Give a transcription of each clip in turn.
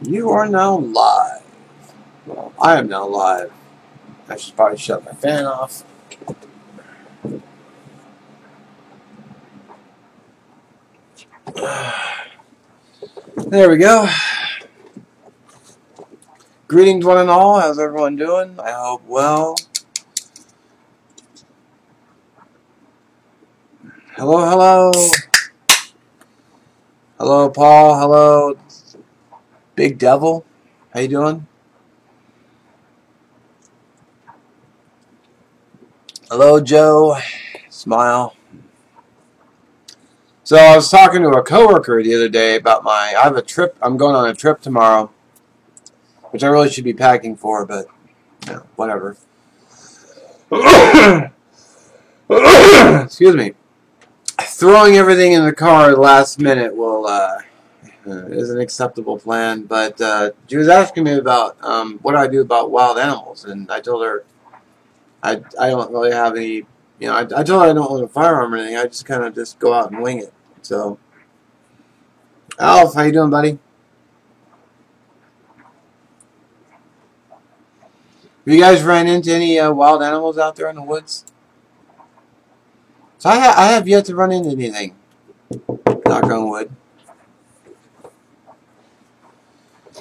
You are now live. Well, I am now live. I should probably shut my fan off. There we go. Greetings, one and all. How's everyone doing? I hope well. Hello, hello. Hello, Paul. Hello, Big Devil. How you doing? Hello, Joe. Smile. So I was talking to a coworker the other day about I have a trip. I'm going on a trip tomorrow, which I really should be packing for, but whatever. Excuse me. Throwing everything in the car last minute is an acceptable plan. But she was asking me about what do I do about wild animals, and I told her I don't really have any. I told her I don't own a firearm or anything. I just kind of just go out and wing it. So, Alf, how you doing, buddy? Have you guys ran into any wild animals out there in the woods? So I have yet to run into anything. Knock on wood.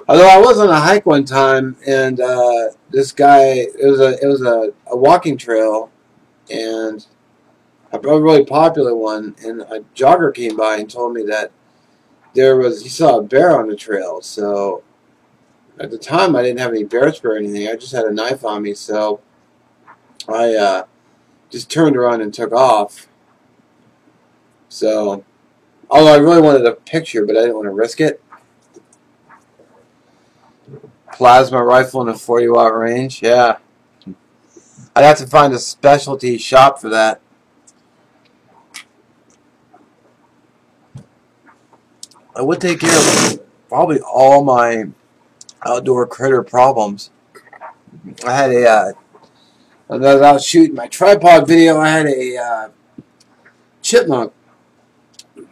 Although I was on a hike one time, and this guy, it was a walking trail, and a really popular one, and a jogger came by and told me that he saw a bear on the trail. So at the time I didn't have any bear spray or anything. I just had a knife on me, so I just turned around and took off. So, although I really wanted a picture, but I didn't want to risk it. Plasma rifle in a 40-watt range, yeah. I'd have to find a specialty shop for that. I would take care of probably all my outdoor critter problems. I had when I was out shooting my tripod video, I had a chipmunk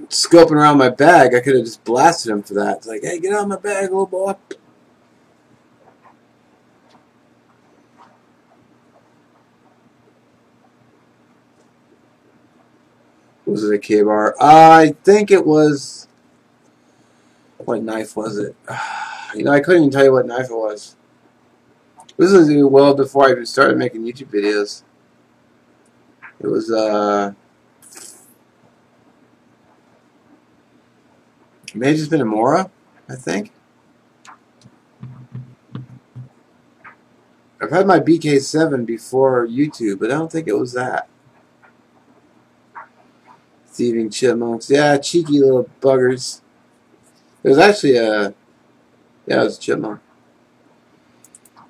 scoping around my bag. I could have just blasted him for that. It's like, hey, get out of my bag, little boy. Was it a K-bar? I think it was. What knife was it? I couldn't even tell you what knife it was. This was well before I even started making YouTube videos. It was it may have just been a Mora, I think. I've had my BK7 before YouTube, but I don't think it was that. Thieving chipmunks. Yeah, cheeky little buggers. It was actually it was a chipmunk.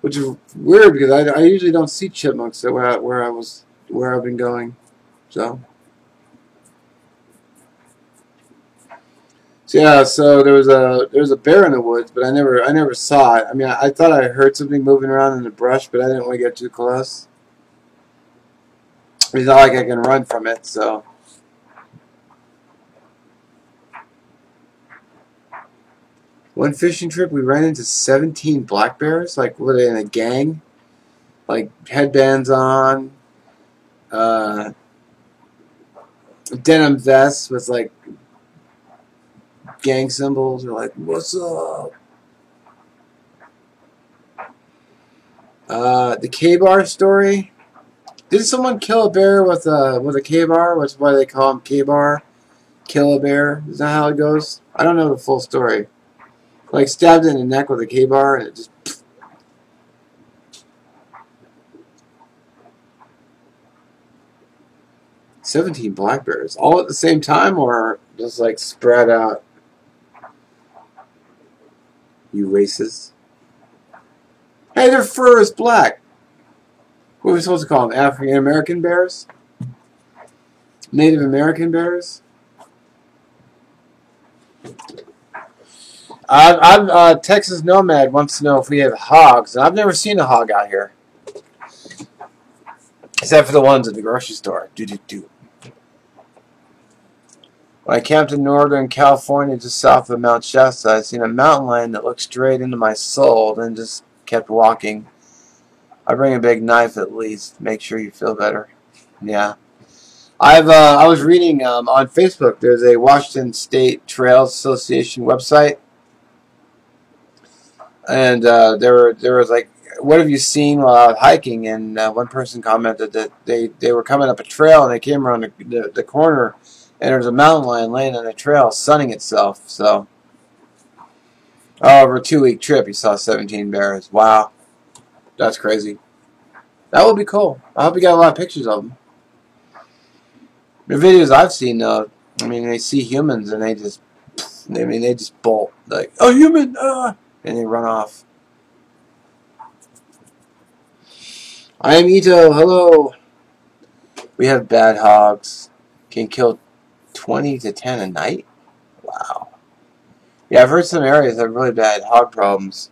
Which is weird because I usually don't see chipmunks where I've been going. So yeah, so there was a bear in the woods, but I never saw it. I mean, I thought I heard something moving around in the brush, but I didn't want to get too close. It's not like I can run from it, so. One fishing trip, we ran into 17 black bears. Like, were they in a gang? Like, headbands on, denim vests with, like, gang symbols. They're like, what's up? The K-bar story. Did someone kill a bear with a K-bar? That's why they call him K-bar. Kill a bear. Is that how it goes? I don't know the full story. Like, stabbed in the neck with a K-bar, and it just. 17 black bears, all at the same time, or just like spread out? You racist. Hey, their fur is black. What are we supposed to call them? African American bears? Native American bears? Texas Nomad wants to know if we have hogs, and I've never seen a hog out here. Except for the ones at the grocery store. Do. When I camped in Northern California just south of Mount Shasta, I seen a mountain lion that looked straight into my soul and just kept walking. I bring a big knife at least. Make sure you feel better. Yeah. I was reading on Facebook. There's a Washington State Trails Association website, and there was like, what have you seen while out hiking? And one person commented that they were coming up a trail and they came around the corner, and there was a mountain lion laying on the trail sunning itself. So over a 2 week trip, he saw 17 bears. Wow, that's crazy. That would be cool. I hope you got a lot of pictures of them. The videos I've seen, though, I mean, they see humans and they just bolt like, oh, human, and they run off. I am Ito. Hello. We have bad hogs. Can kill 20 to 10 a night. Wow. Yeah, I've heard some areas have really bad hog problems.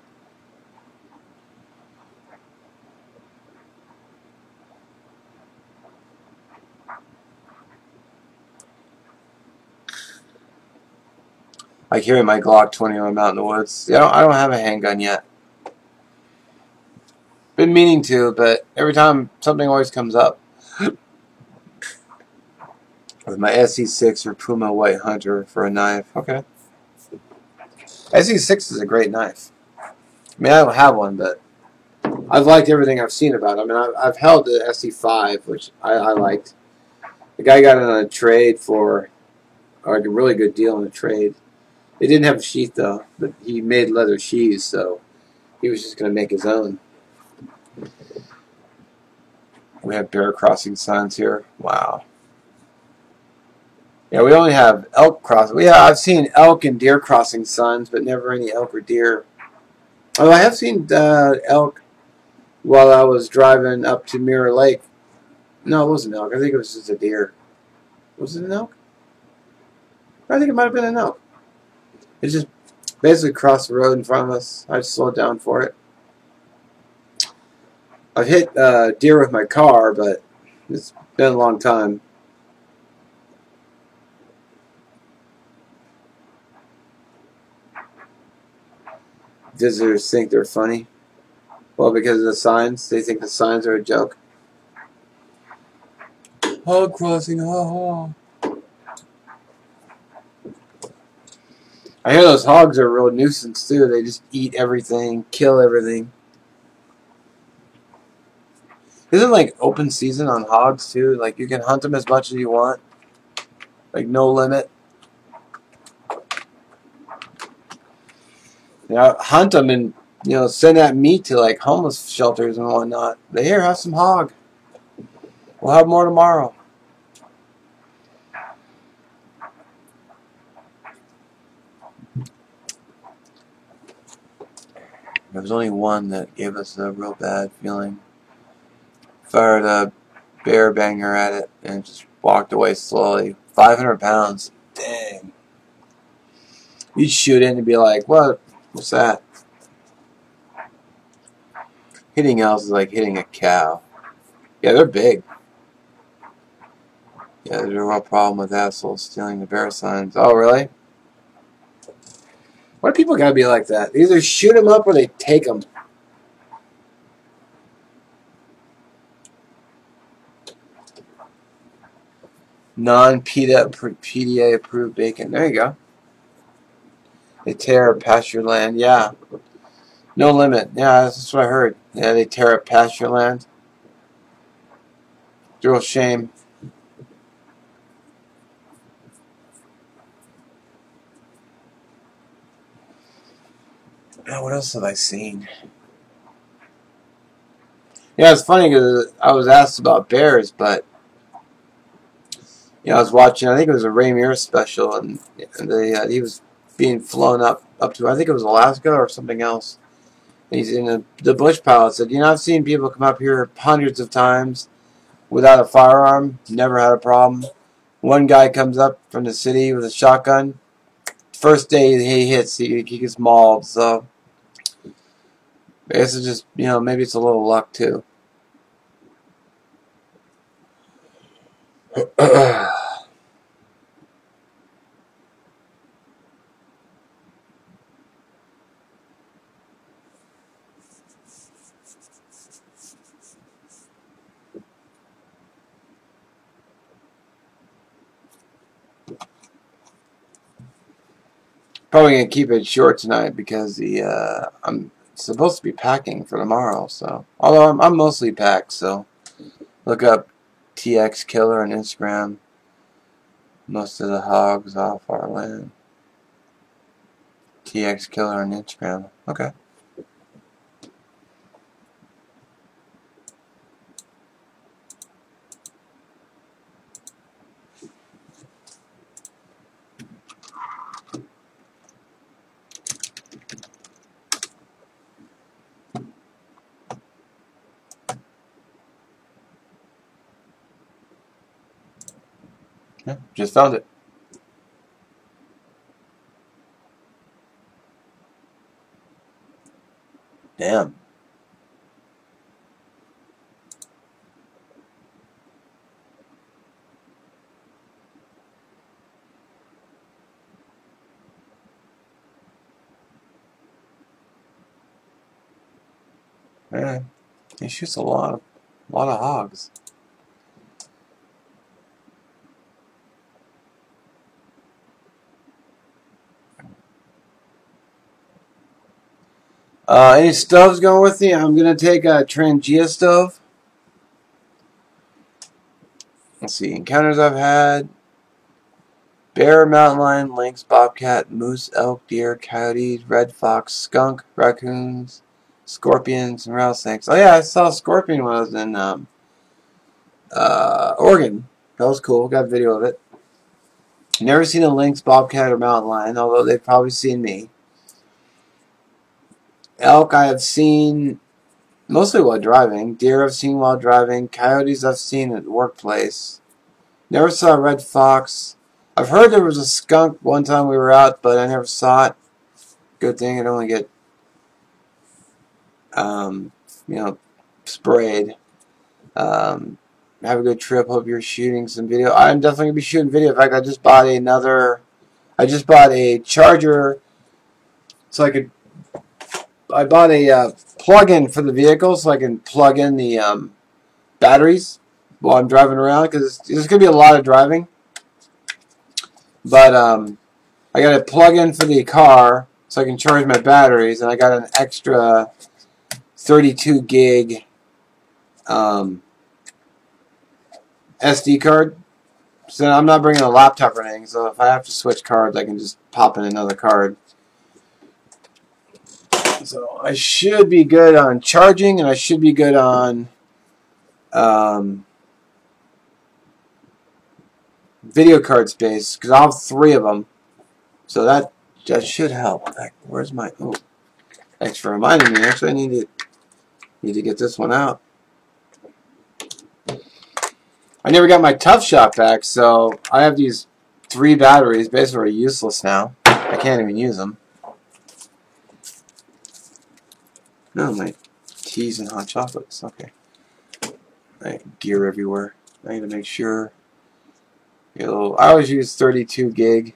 Like hearing my Glock 20 when I'm out in the woods. Yeah, I don't have a handgun yet. Been meaning to, but every time something always comes up. With my SE6 or Puma White Hunter for a knife. Okay. SE6 is a great knife. I mean, I don't have one, but I've liked everything I've seen about it. I mean, I've held the SE5, which I liked. The guy got it on a trade for like a really good deal on a trade. They didn't have a sheath though, but he made leather sheaths, so he was just going to make his own. We have bear crossing signs here. Wow. Yeah, we only have elk crossing. Yeah, I've seen elk and deer crossing signs, but never any elk or deer. Oh, I have seen elk while I was driving up to Mirror Lake. No, it wasn't elk. I think it was just a deer. Was it an elk? I think it might have been an elk. It just basically crossed the road in front of us. I just slowed down for it. I've hit deer with my car, but it's been a long time. Visitors think they're funny. Well, because of the signs. They think the signs are a joke. Hog crossing, ha ha. I hear those hogs are a real nuisance too. They just eat everything, kill everything. Isn't like open season on hogs too? Like you can hunt them as much as you want. Like no limit. You know, hunt them and send that meat to like homeless shelters and whatnot. They here have some hog. We'll have more tomorrow. There was only one that gave us a real bad feeling. Fired a bear banger at it and just walked away slowly. 500 pounds. Dang. You'd shoot it and be like, what? What's that? Hitting else is like hitting a cow. Yeah, they're big. Yeah, there's a real problem with assholes stealing the bear signs. Oh, really? Why do people gotta be like that? They either shoot them up or they take them. Non-PETA approved bacon. There you go. They tear up pasture land. Yeah. No limit. Yeah, that's what I heard. Yeah, they tear up pasture land. It's a real shame. Yeah, what else have I seen? Yeah, it's funny because I was asked about bears, but I was watching. I think it was a Ray Mears special, and he was being flown up to, I think it was Alaska or something else. And he's in the bush pilot said, I've seen people come up here hundreds of times without a firearm, never had a problem. One guy comes up from the city with a shotgun. First day he hits, he gets mauled. So I guess it's just, maybe it's a little luck too. Probably gonna keep it short tonight because I'm supposed to be packing for tomorrow. So although I'm mostly packed, so look up TX Killer on Instagram. Most of the hogs off our land. TX Killer on Instagram. Okay. Yeah, just found it. Damn. Man, he shoots a lot of hogs. Any stoves going with me? I'm gonna take a Trangia stove. Let's see, encounters I've had. Bear, mountain lion, lynx, bobcat, moose, elk, deer, coyotes, red fox, skunk, raccoons, scorpions, and rattlesnakes. Oh yeah, I saw a scorpion when I was in Oregon. That was cool. Got a video of it. Never seen a lynx, bobcat, or mountain lion, although they've probably seen me. Elk I have seen mostly while driving. Deer I've seen while driving. Coyotes I've seen at the workplace. Never saw a red fox. I've heard there was a skunk one time we were out, but I never saw it. Good thing I don't want to get, you know, sprayed. Have a good trip. Hope you're shooting some video. I'm definitely gonna be shooting video. In fact, I just bought a charger, so I bought a plug-in for the vehicle, so I can plug in the batteries while I'm driving around, because there's gonna be a lot of driving. But I got a plug-in for the car, so I can charge my batteries, and I got an extra 32 gig SD card. So I'm not bringing a laptop or anything, so if I have to switch cards, I can just pop in another card. So I should be good on charging, and I should be good on video card space, because I'll have 3 of them. So that should help. Where's my... Oh, thanks for reminding me. Actually, I need to get this one out. I never got my Tough Shot back, so I have these 3 batteries. Basically useless now. I can't even use them. No, my teas and hot chocolates. Okay. Gear everywhere. I need to make sure. I always use 32 gig.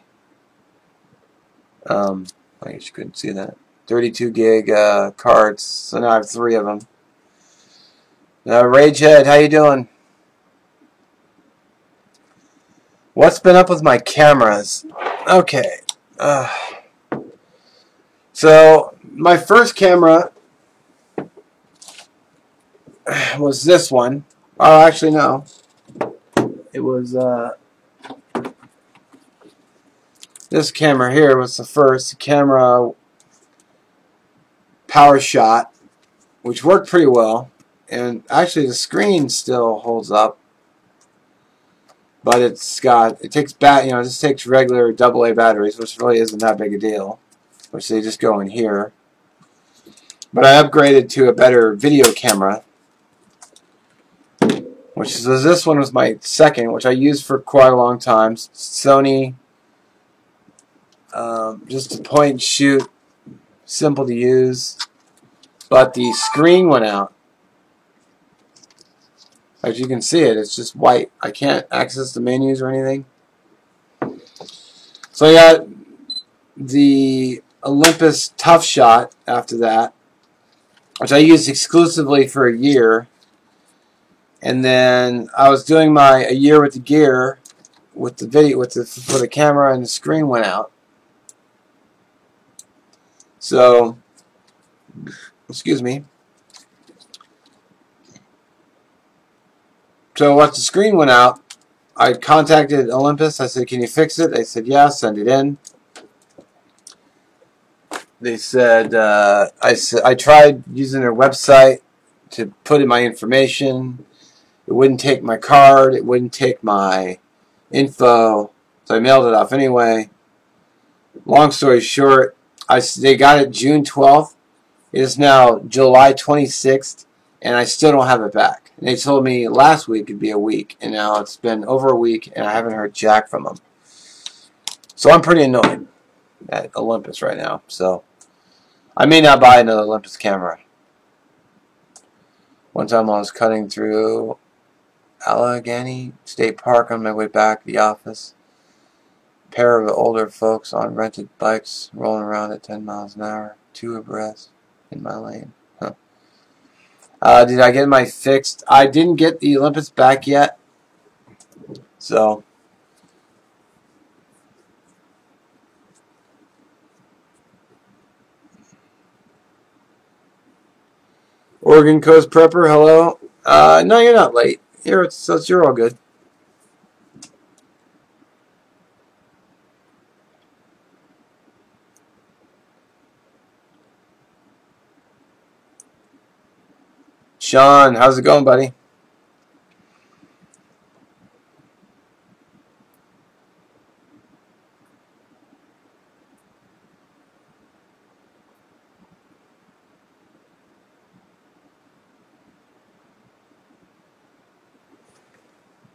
I guess you couldn't see that. 32 gig cards. So now I have 3 of them. Ragehead, how you doing? What's been up with my cameras? Okay. So my first camera was this one. Oh, actually no. It was this camera here was the first camera, PowerShot, which worked pretty well. And actually the screen still holds up. But it just takes regular AA batteries, which really isn't that big a deal. Which they just go in here. But I upgraded to a better video camera, which is this one was my second, which I used for quite a long time. Sony, just a point and shoot, simple to use. But the screen went out. As you can see it's just white. I can't access the menus or anything. So I got the Olympus Tough Shot after that, which I used exclusively for a year. And then I was doing a year with the gear, with the video, for the camera, and the screen went out. So, excuse me. So once the screen went out, I contacted Olympus. I said, "Can you fix it?" They said, "Yeah, send it in." They said, I tried using their website to put in my information. It wouldn't take my card. It wouldn't take my info. So I mailed it off anyway. Long story short, they got it June 12th. It is now July 26th, and I still don't have it back. And they told me last week it'd be a week, and now it's been over a week, and I haven't heard jack from them. So I'm pretty annoyed at Olympus right now. So I may not buy another Olympus camera. One time I was cutting through Allegheny State Park on my way back to the office. A pair of older folks on rented bikes rolling around at 10 miles an hour, two abreast in my lane. Did I get my fixed? I didn't get the Olympus back yet. So, Oregon Coast Prepper, hello. No, you're not late. You're all good. Sean, how's it going, buddy?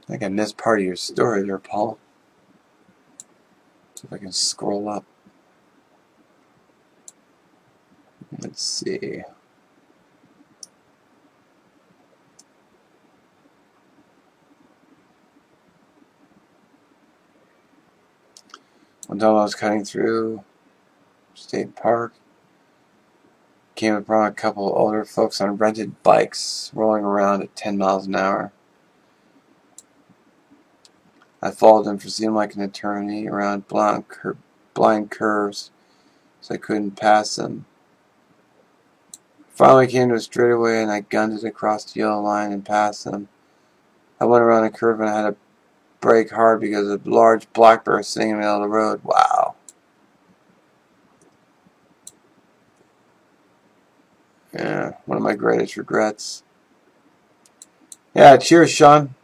I think I missed part of your story there, Paul. See if I can scroll up. Let's see. One time I was cutting through State Park. Came upon a couple of older folks on rented bikes rolling around at 10 miles an hour. I followed them for seemed like an eternity around blind curves, so I couldn't pass them. Finally came to a straightaway and I gunned it across the yellow line and passed them. I went around a curve and I had to brake hard because a large black bear was sitting in the middle of the road. Wow. Yeah, one of my greatest regrets. Yeah, cheers, Sean.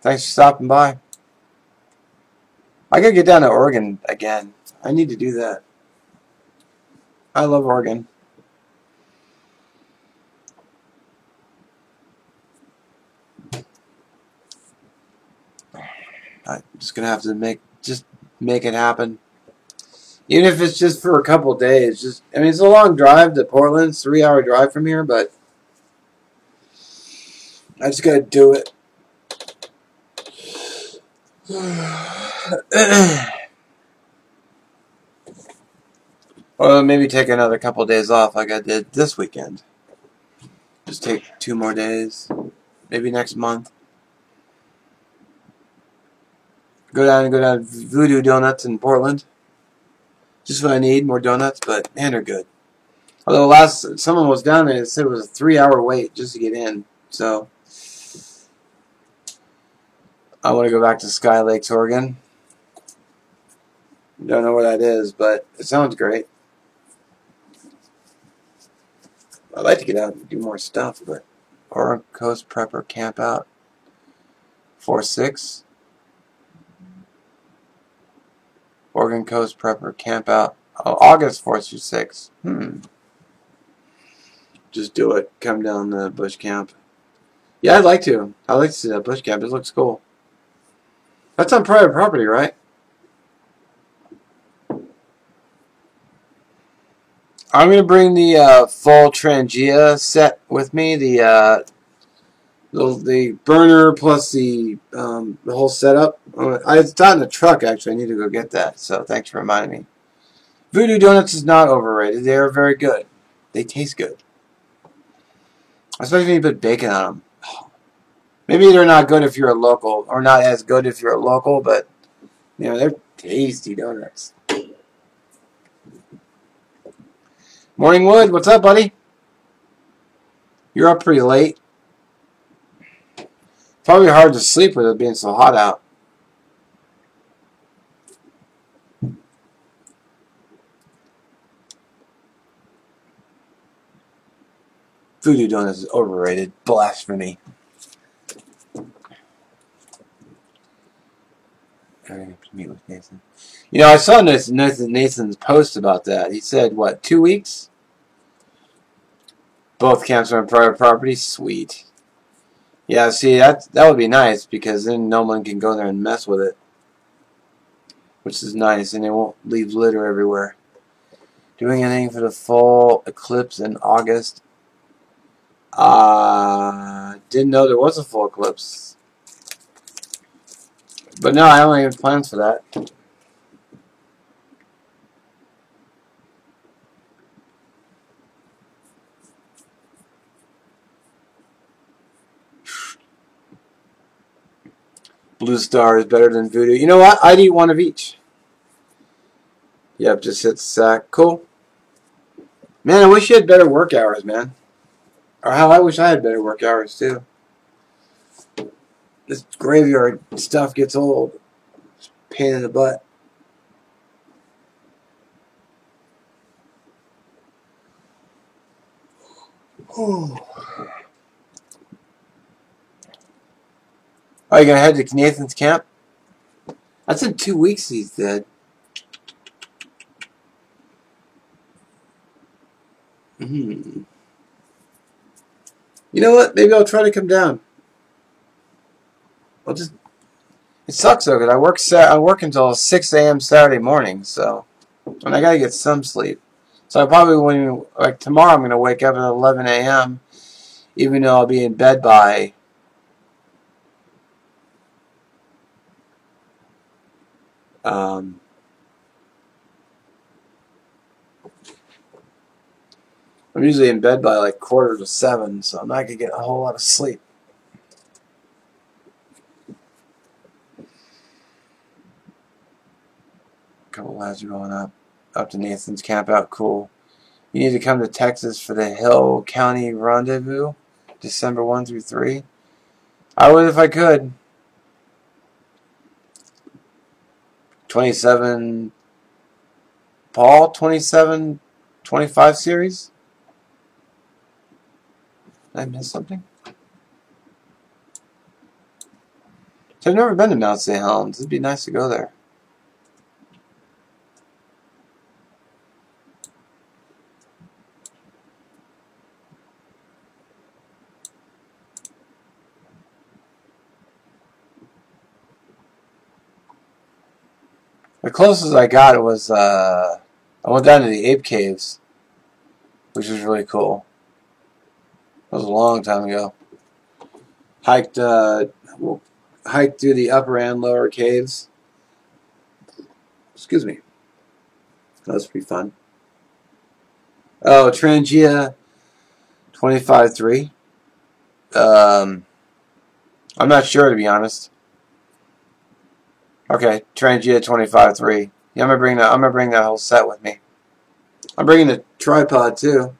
Thanks for stopping by. I gotta get down to Oregon again. I need to do that. I love Oregon. I'm just gonna have to make it happen. Even if it's just for a couple of days. I mean, it's a long drive to Portland. It's a 3-hour drive from here, but I just gotta do it. Or maybe take another couple of days off like I did this weekend. Just take 2 more days. Maybe next month. Go down to Voodoo Donuts in Portland. Just what I need, more donuts, but man, they're good. Although someone was down there and said it was a 3-hour wait just to get in. So I want to go back to Sky Lakes, Oregon. Don't know where that is, but it sounds great. I'd like to get out and do more stuff, but Oregon Coast Prepper Camp Out 4-6. Oregon Coast Prepper Camp Out August 4th through 6th. Just do it. Come down the bush camp. Yeah, I'd like to. I'd like to see that bush camp. It looks cool. That's on private property, right? I'm going to bring the full Trangia set with me. The burner plus the whole setup. It's not in the truck, actually. I need to go get that. So thanks for reminding me. Voodoo Donuts is not overrated. They are very good. They taste good. Especially when you put bacon on them. Maybe they're not good if you're a local, or not as good if you're a local, but they're tasty donuts. Morning Wood, what's up, buddy? You're up pretty late. Probably hard to sleep with it being so hot out. Voodoo Donuts is overrated. Blasphemy. Meet with Nathan. You know, I saw Nathan's post about that. He said, what, 2 weeks? Both camps are on private property? Sweet. Yeah, see, that would be nice because then no one can go there and mess with it. Which is nice, and they won't leave litter everywhere. Doing anything for the full eclipse in August? Didn't know there was a full eclipse. But no, I don't have plans for that. Blue Star is better than Voodoo. You know what? I'd eat one of each. Yep, just hit sack. Cool. Man, I wish you had better work hours, man. Or how I wish I had better work hours, too. This graveyard stuff gets old. It's a pain in the butt. Oh, you gonna head to Nathan's camp? That's in 2 weeks, he said. You know what? Maybe I'll try to come down. I'll just. It sucks though, because I work until 6 a.m. Saturday morning, so and I gotta get some sleep. So I probably like tomorrow I'm gonna wake up at 11 a.m. even though I'll be in bed by I'm usually in bed by like 6:45, so I'm not gonna get a whole lot of sleep. A couple lads are going up to Nathan's camp out. Cool. You need to come to Texas for the Hill County Rendezvous, December 1 through 3. I would if I could. 27 Paul 27-25 series. Did I miss something? So I've never been to Mount St. Helens. It'd be nice to go there. The closest I got was I went down to the Ape Caves, which was really cool. That was a long time ago. Hiked through the upper and lower caves. Excuse me. That was pretty fun. Oh, Trangia 25-3. I'm not sure, to be honest. Okay, Trangia 25-3. Yeah, I'm gonna bring that whole set with me. I'm bringing the tripod too.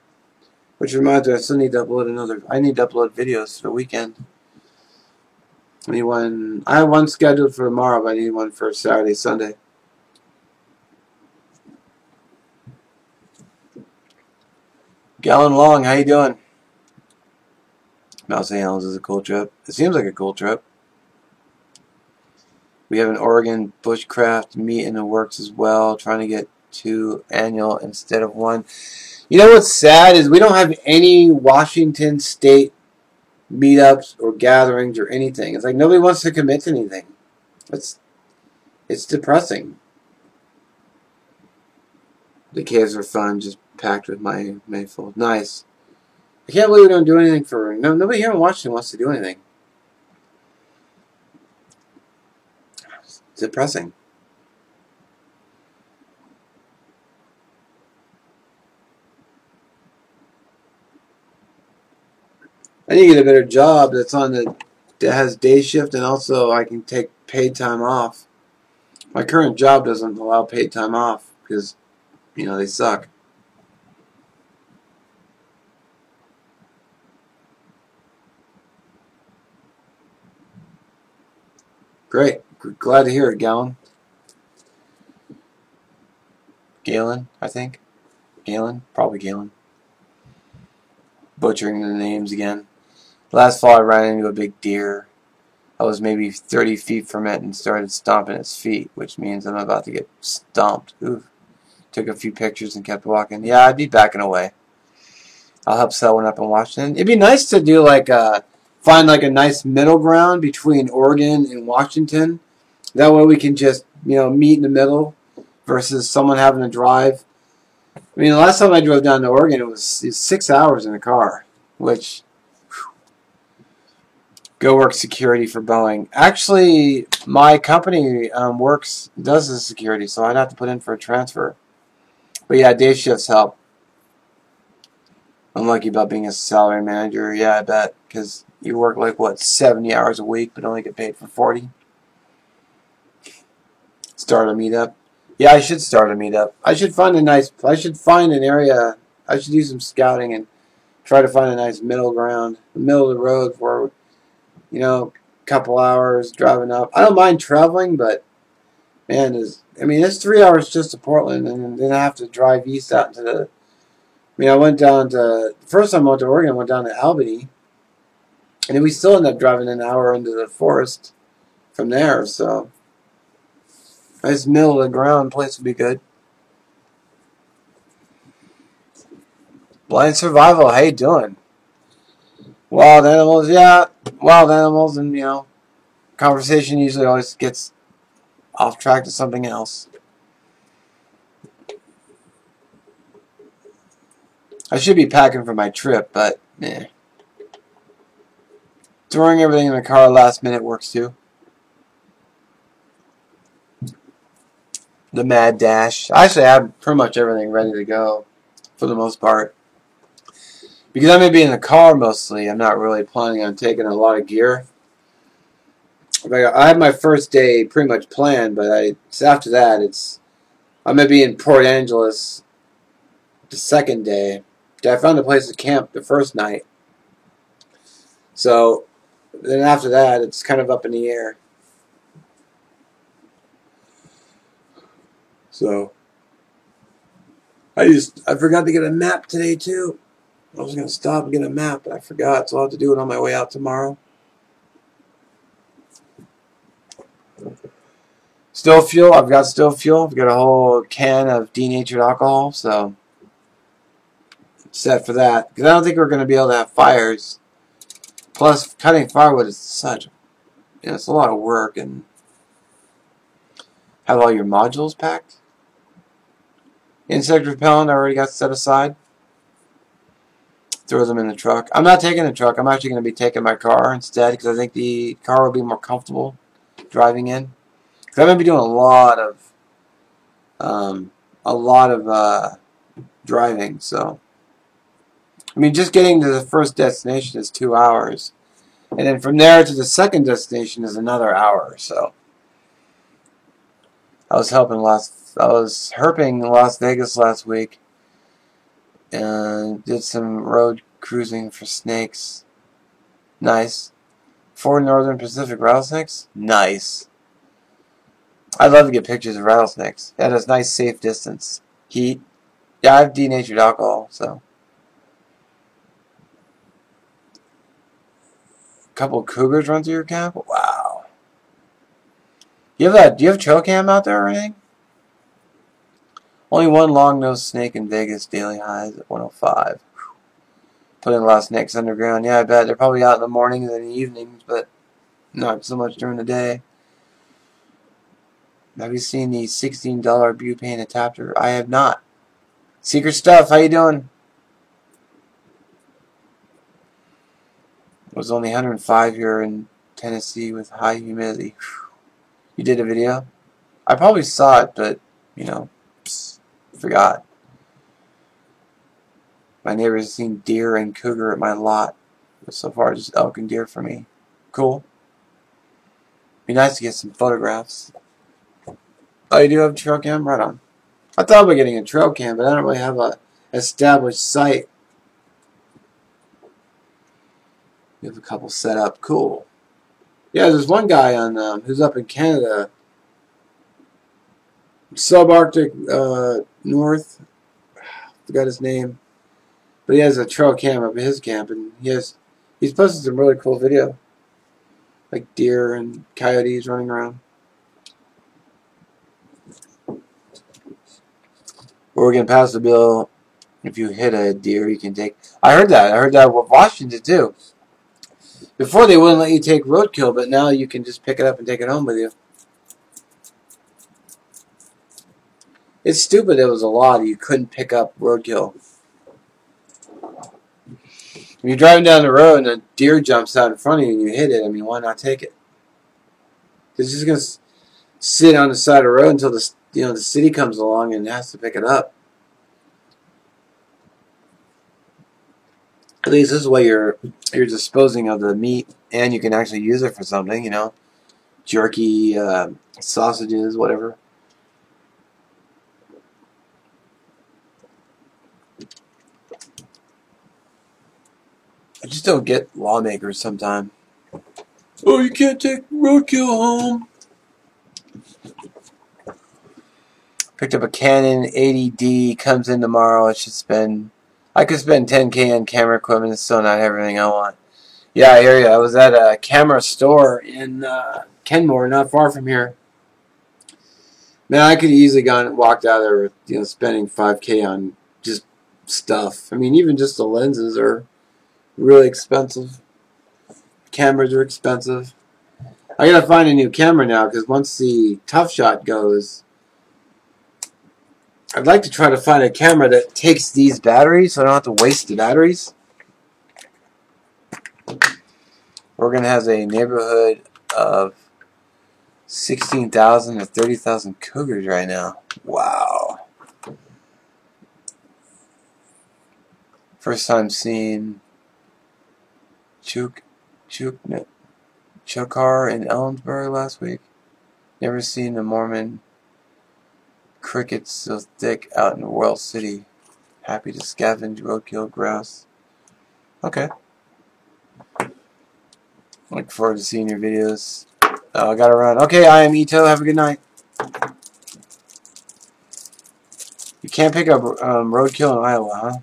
Which reminds me, I still need to upload I need to upload videos for the weekend. I have one scheduled for tomorrow, but I need one for Saturday, Sunday. Gallon Long, how you doing? Mount St. Helens is a cool trip. It seems like a cool trip. We have an Oregon bushcraft meet in the works as well, trying to get 2 annual instead of 1. You know what's sad is we don't have any Washington State meetups or gatherings or anything. It's like nobody wants to commit to anything. It's depressing. The caves are fun, just packed with my manifold. Nice. I can't believe we don't do anything nobody here in Washington wants to do anything. It's depressing. I need to get a better job that has day shift and also I can take paid time off. My current job doesn't allow paid time off because, they suck. Great. Glad to hear it, Galen. Galen, I think. Galen? Probably Galen. Butchering the names again. Last fall I ran into a big deer. I was maybe 30 feet from it and started stomping its feet, which means I'm about to get stomped. Oof. Took a few pictures and kept walking. Yeah, I'd be backing away. I'll help set one up in Washington. It'd be nice to do like find like a nice middle ground between Oregon and Washington. That way we can just, meet in the middle versus someone having to drive. I mean, the last time I drove down to Oregon, it was 6 hours in a car, which go work security for Boeing. Actually, my company does the security, so I'd have to put in for a transfer. But yeah, day shifts help. I'm lucky about being a salary manager. Yeah, I bet, because you work like 70 hours a week, but only get paid for 40. Start a meetup. Yeah, I should start a meetup. I should find an area. I should do some scouting and try to find a nice middle ground, the middle of the road for, a couple hours driving up. I don't mind traveling, but man, it's 3 hours just to Portland, and then I have to drive east out into the. I went down to the first time I went to Oregon. I went down to Albany, and then we still ended up driving an hour into the forest from there. So, nice middle of the ground place would be good. Blind Survival, how you doing? Wild animals, yeah, wild animals, and conversation usually always gets off track to something else. I should be packing for my trip, but throwing everything in the car last minute works too. The mad dash. I actually have pretty much everything ready to go for the most part. Because I'm going to be in the car mostly, I'm not really planning on taking a lot of gear. I have my first day pretty much planned, but after that, I'm going to be in Port Angeles the second day. I found a place to camp the first night. So then after that, it's kind of up in the air. So I forgot to get a map today too. I was going to stop and get a map, but I forgot, so I'll have to do it on my way out tomorrow. Still fuel. I've got still fuel. I've got a whole can of denatured alcohol, so set for that. Because I don't think we're going to be able to have fires. Plus, cutting firewood is it's a lot of work. And have all your modules packed? Insect repellent I already got set aside. Throw them in the truck. I'm not taking the truck. I'm actually going to be taking my car instead because I think the car will be more comfortable driving in. Because I'm going to be doing a lot of driving. So, just getting to the first destination is 2 hours, and then from there to the second destination is another hour. So, I was herping in Las Vegas last week, and did some road cruising for snakes. Nice. 4 Northern Pacific rattlesnakes? Nice. I'd love to get pictures of rattlesnakes at a nice safe distance. Heat. Yeah, I have denatured alcohol, so. A couple of cougars run through your camp? Wow. Do you have trail cam out there or anything? Only one long-nosed snake in Vegas, daily highs at 105. Putting a lot of snakes underground. Yeah, I bet. They're probably out in the mornings and the evenings, but not so much during the day. Have you seen the $16 butane adapter? I have not. Secret stuff. How you doing? It was only 105 here in Tennessee with high humidity. You did a video? I probably saw it, but, forgot. My neighbors have seen deer and cougar at my lot. But so far, just elk and deer for me. Cool. Be nice to get some photographs. Oh, you do have a trail cam? Right on. I thought about getting a trail cam, but I don't really have a established site. We have a couple set up. Cool. Yeah, there's one guy on who's up in Canada, subarctic north. Forgot his name, but he has a trail cam up at his camp, and he's posted some really cool video, like deer and coyotes running around. We're gonna pass the bill. If you hit a deer, you can take. I heard that. I heard that with Washington too. Before they wouldn't let you take roadkill, but now you can just pick it up and take it home with you. It's stupid. There was a law that you couldn't pick up roadkill. If you're driving down the road and a deer jumps out in front of you and you hit it, I mean, why not take it? It's just gonna sit on the side of the road until the city comes along and has to pick it up. At least this is way you're disposing of the meat, and you can actually use it for something. Jerky, sausages, whatever. I just don't get lawmakers sometimes. Oh, you can't take roadkill home. Picked up a Canon 80D. Comes in tomorrow. I could spend $10K on camera equipment and still not everything I want. Yeah, I hear you. I was at a camera store in Kenmore, not far from here. Man, I could easily walked out there with spending $5K on just stuff. I mean, even just the lenses are really expensive. Cameras are expensive. I gotta find a new camera now because once the Tough Shot goes, I'd like to try to find a camera that takes these batteries so I don't have to waste the batteries. Oregon has a neighborhood of 16,000 to 30,000 cougars right now. Wow. First time seeing Chukar in Ellensburg last week. Never seen a Mormon cricket so thick out in Royal City. Happy to scavenge roadkill grass. Okay. Look forward to seeing your videos. Oh, I gotta run. Okay, I am Ito. Have a good night. You can't pick up roadkill in Iowa, huh?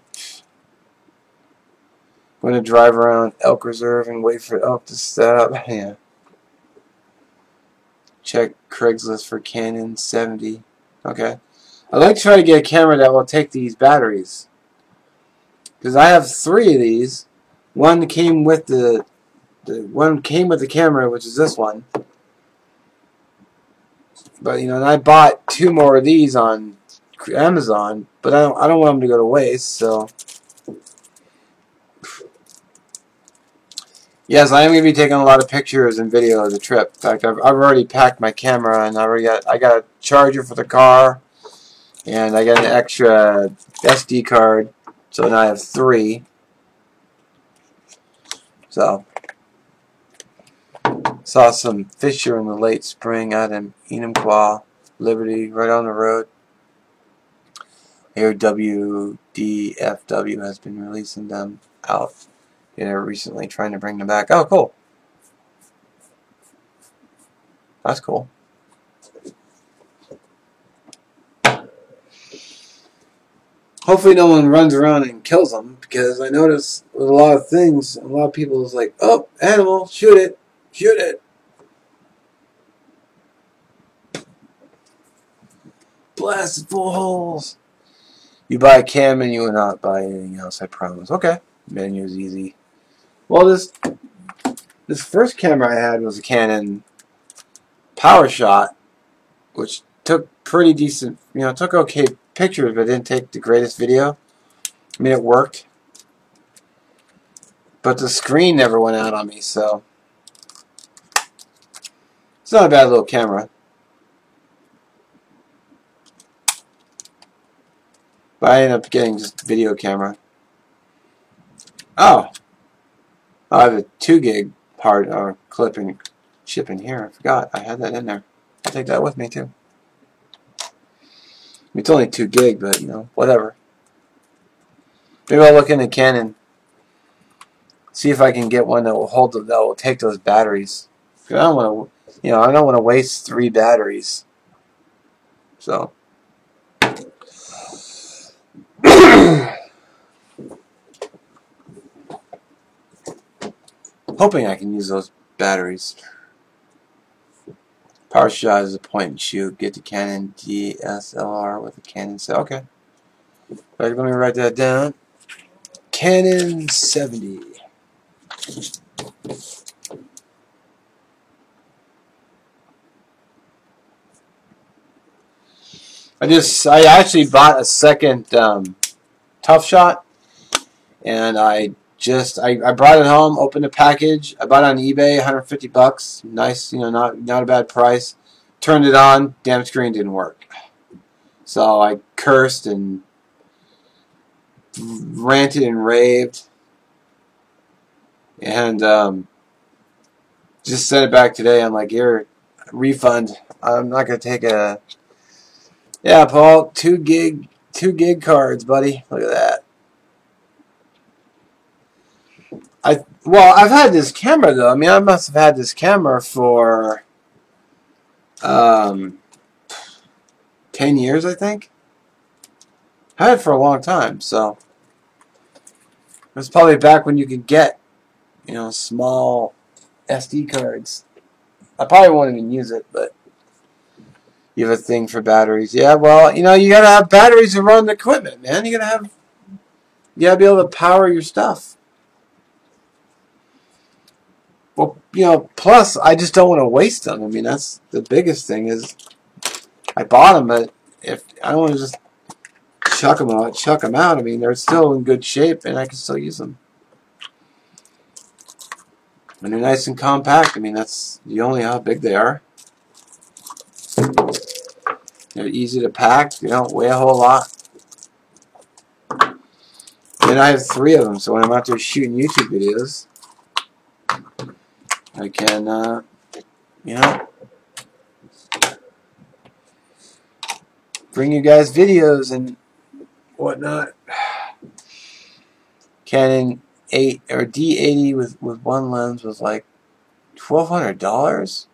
I'm going to drive around Elk Reserve and wait for elk to set up. Yeah. Check Craigslist for Canon 70. Okay. I'd like to try to get a camera that will take these batteries. Because I have 3 of these. One came with the camera, which is this one. But and I bought 2 more of these on Amazon, but I don't want them to go to waste, so yes, I am going to be taking a lot of pictures and video of the trip. In fact, I've already packed my camera, and I got a charger for the car, and I got an extra SD card, so now I have 3. So, saw some fish here in the late spring out in Enumclaw, Liberty, right on the road. Here, WDFW has been releasing them out. They're recently trying to bring them back. Oh, cool. That's cool. Hopefully no one runs around and kills them, because I notice with a lot of things, a lot of people is like, oh, animal, shoot it, shoot it. Blasted full of holes. You buy a cam and you will not buy anything else, I promise. Okay. Menu is easy. Well, this first camera I had was a Canon PowerShot, which took pretty decent, took okay pictures, but didn't take the greatest video. I mean, it worked. But the screen never went out on me, so it's not a bad little camera. But I ended up getting just a video camera. Oh, I have a 2 gig part or clip and chip in here. I forgot I had that in there. I'll take that with me too. It's only 2 gig, but whatever. Maybe I'll look into Canon. See if I can get one that will take those batteries. 'Cause I don't want to, I don't want to waste 3 batteries. So, hoping I can use those batteries. Power shot is a point and shoot. Get the Canon DSLR with the Canon. Okay. Let me write that down. Canon 70. I actually bought a second Tough Shot, and I brought it home, opened the package. I bought it on eBay, $150. Nice, not a bad price. Turned it on, damn screen didn't work. So I cursed and ranted and raved, and just sent it back today. I'm like, here, refund. I'm not gonna take a. Yeah, Paul, 2 gig cards, buddy. Look at that. I've had this camera though. I mean, I must have had this camera for 10 years, I think. I had it for a long time, so it was probably back when you could get, small SD cards. I probably won't even use it, but you have a thing for batteries. Yeah, well, you gotta have batteries to run the equipment, man. You gotta be able to power your stuff. Well, plus I just don't want to waste them. I mean, that's the biggest thing is I bought them, but if I don't want to just chuck them out. I mean, they're still in good shape, and I can still use them. And they're nice and compact. I mean, that's only how big they are. They're easy to pack. They don't weigh a whole lot. And I have 3 of them, so when I'm out there shooting YouTube videos, I can, bring you guys videos and whatnot. Canon 8 or D80 with one lens was like $1,200.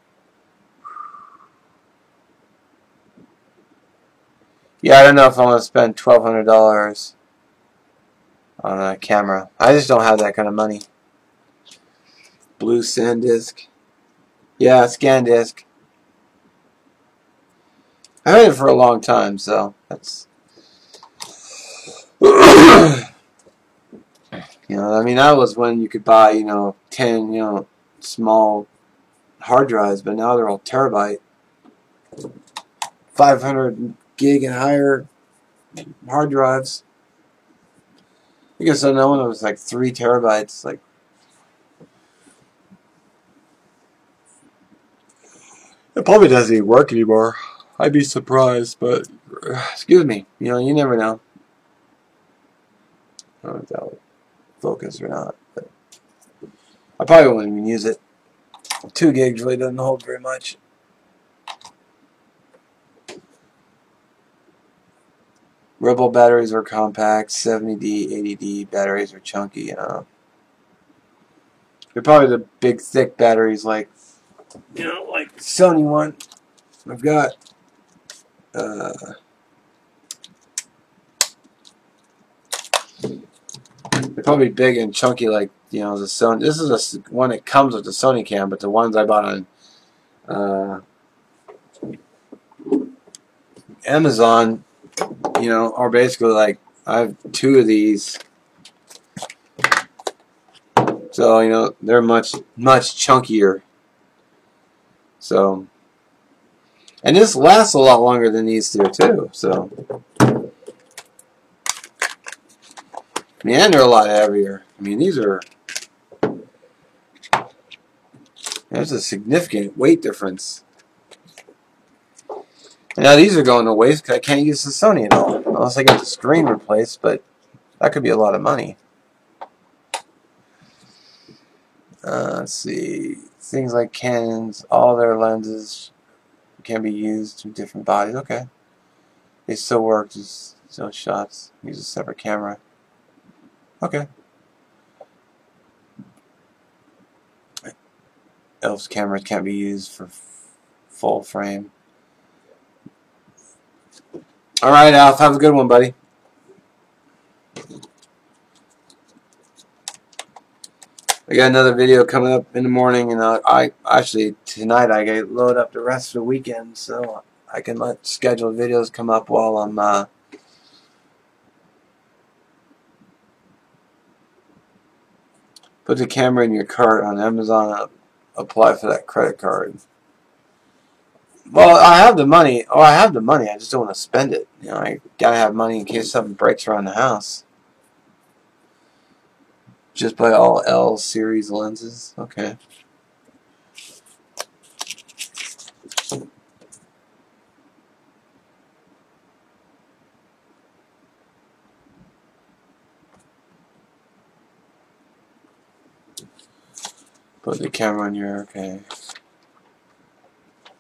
Yeah, I don't know if I want to spend $1,200 on a camera. I just don't have that kind of money. Blue SanDisk. Yeah, ScanDisk. I had it for a long time, so that's. I mean, that was when you could buy, 10, small hard drives, but now they're all terabyte, 500 gig and higher hard drives. I guess I know when it was like 3 terabytes, like. It probably doesn't even work anymore. I'd be surprised, but excuse me. You never know. I don't know if that will focus or not, but I probably won't even use it. 2 gigs really doesn't hold very much. Rebel batteries are compact. 70D, 80D batteries are chunky. They're probably the big, thick batteries like Sony one. I've got. They're probably big and chunky like the Sony. This is one that comes with the Sony cam, but the ones I bought on Amazon, are basically like I have 2 of these. So they're much chunkier. So, and this lasts a lot longer than these 2 too. So, and they're a lot heavier. I mean, there's a significant weight difference. And now these are going to waste because I can't use the Sony at all unless I get the screen replaced. But that could be a lot of money. Let's see. Things like Canons, all their lenses can be used in different bodies. Okay. They still work, just shots. Use a separate camera. Okay. ELPH's cameras can't be used for full frame. Alright, Alf, have a good one, buddy. I got another video coming up in the morning, and I actually tonight I get load up the rest of the weekend, so I can let scheduled videos come up while I'm put the camera in your cart on Amazon. Apply for that credit card. Well, I have the money. Oh, I have the money. I just don't want to spend it. You know, I gotta have money in case something breaks around the house. Just buy all L series lenses. Okay. Put the camera on your. Okay.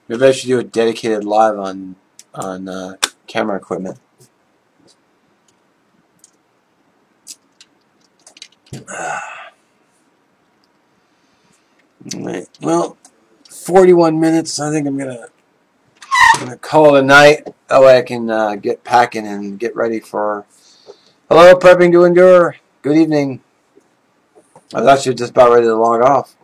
Maybe I should do a dedicated live on camera equipment. Right. Well, 41 minutes. I think I'm gonna call it a night. That way I can get packing and get ready for. Hello, prepping to endure. Good evening. I was actually just about ready to log off.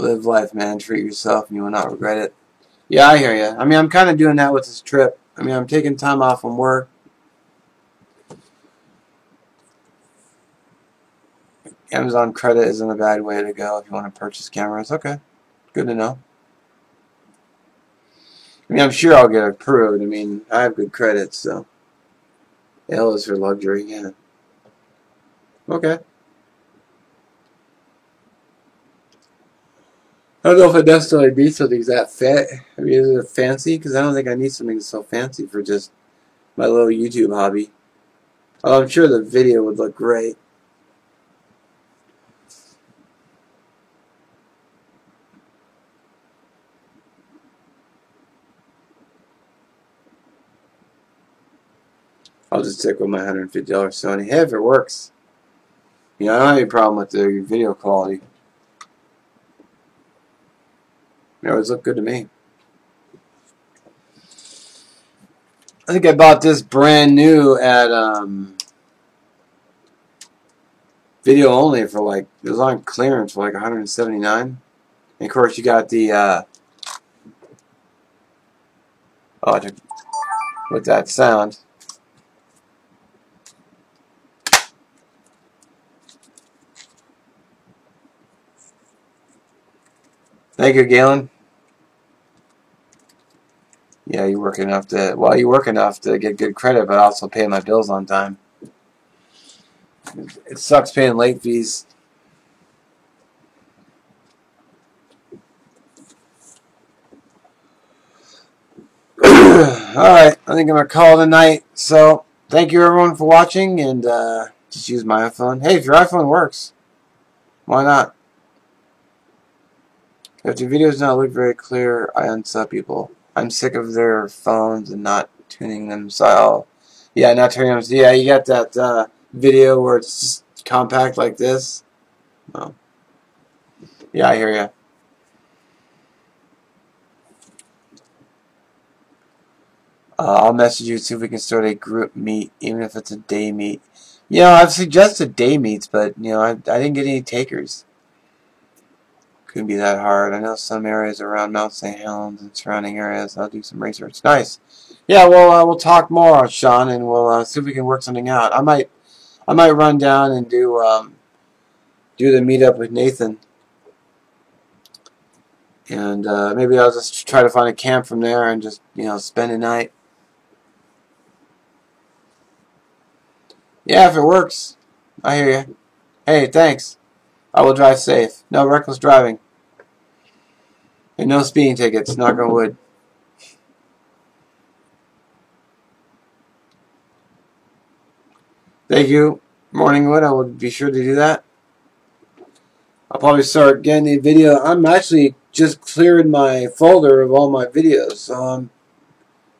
Live life, man. Treat yourself, and you will not regret it. Yeah, I hear you. I mean, I'm kind of doing that with this trip. I mean, I'm taking time off from work. Amazon credit isn't a bad way to go if you want to purchase cameras. Okay, good to know. I mean, I'm sure I'll get approved. I mean, I have good credit, so L is for luxury. Yeah. Okay. I don't know if it necessarily needs something that I mean, is it fancy? Because I don't think I need something so fancy for just my little YouTube hobby. Oh, I'm sure the video would look great. I'll just stick with my $150 Sony. Hey, if it works. You know, I don't have any problem with the video quality. It always looked good to me. I think I bought this brand new at video only for like, it was on clearance for like $179. And of course you got the with that sound. Thank you, Galen. Yeah, you work enough to get good credit, but also pay my bills on time. It sucks paying late fees. Alright, I think I'm going to call it a night. So, thank you everyone for watching, and just use my iPhone. Hey, if your iPhone works, why not? If your videos don't look very clear, I unsub people. I'm sick of their phones and not tuning them. So, yeah, not turning them. Yeah, you got that video where it's just compact like this. Oh. Yeah, I hear you. I'll message you and see if we can start a group meet, even if it's a day meet. You know, I've suggested day meets, but, you know, I didn't get any takers. Couldn't be that hard. I know some areas around Mount St. Helens and surrounding areas. I'll do some research. Nice. Yeah, well, we'll talk more, Sean, and we'll see if we can work something out. I might run down and do the meetup with Nathan, and maybe I'll just try to find a camp from there and just spend a night. Yeah, if it works. I hear you. Hey, thanks. I will drive safe. No reckless driving. And no speeding tickets. Knock on wood. Thank you, Morningwood. I will be sure to do that. I'll probably start getting a video. I'm actually just clearing my folder of all my videos, so I'm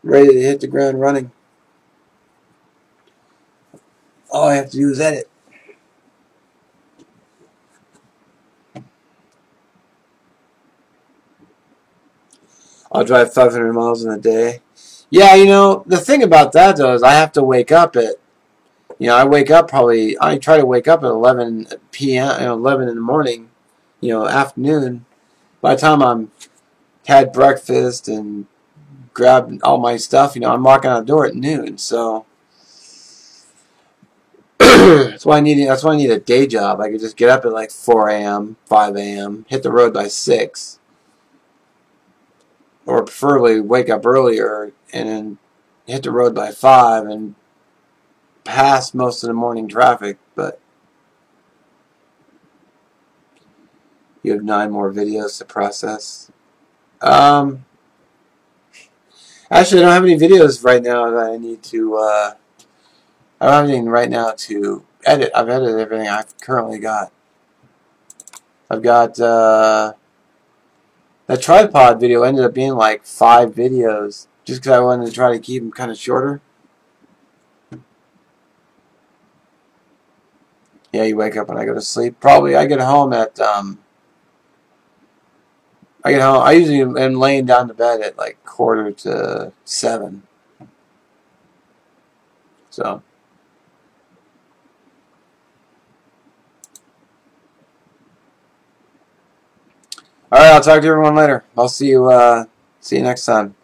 ready to hit the ground running. All I have to do is edit. I'll drive 500 miles in a day. Yeah, you know, the thing about that though is I have to wake up at, I wake up I try to wake up at 11 p.m., 11 in the morning, afternoon. By the time I'm had breakfast and grabbed all my stuff, I'm walking out the door at noon. So that's why I need a day job. I could just get up at like 4 a.m., 5 a.m., hit the road by 6, or preferably wake up earlier and then hit the road by 5 and pass most of the morning traffic. But you have 9 more videos to process. Actually, I don't have any videos right now that I need to. I don't have anything right now to edit. I've edited everything I've currently got. I've got that tripod video ended up being like 5 videos just because I wanted to try to keep them kind of shorter. Yeah, you wake up when I go to sleep. Probably I get home at I get home. I usually am laying down to bed at like 6:45. So, all right, I'll talk to everyone later. I'll see you next time.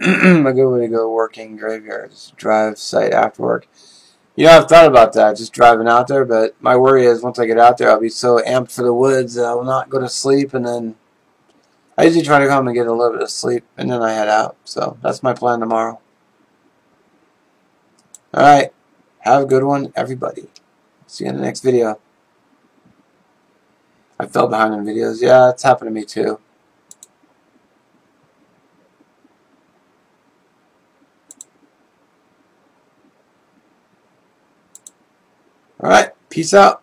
A good way to go working graveyards. Drive site after work. I've thought about that, just driving out there, but my worry is once I get out there, I'll be so amped for the woods that I will not go to sleep, and then I usually try to come and get a little bit of sleep, and then I head out. So that's my plan tomorrow. Alright, have a good one, everybody. See you in the next video. I fell behind in videos. Yeah, it's happened to me too. Alright, peace out.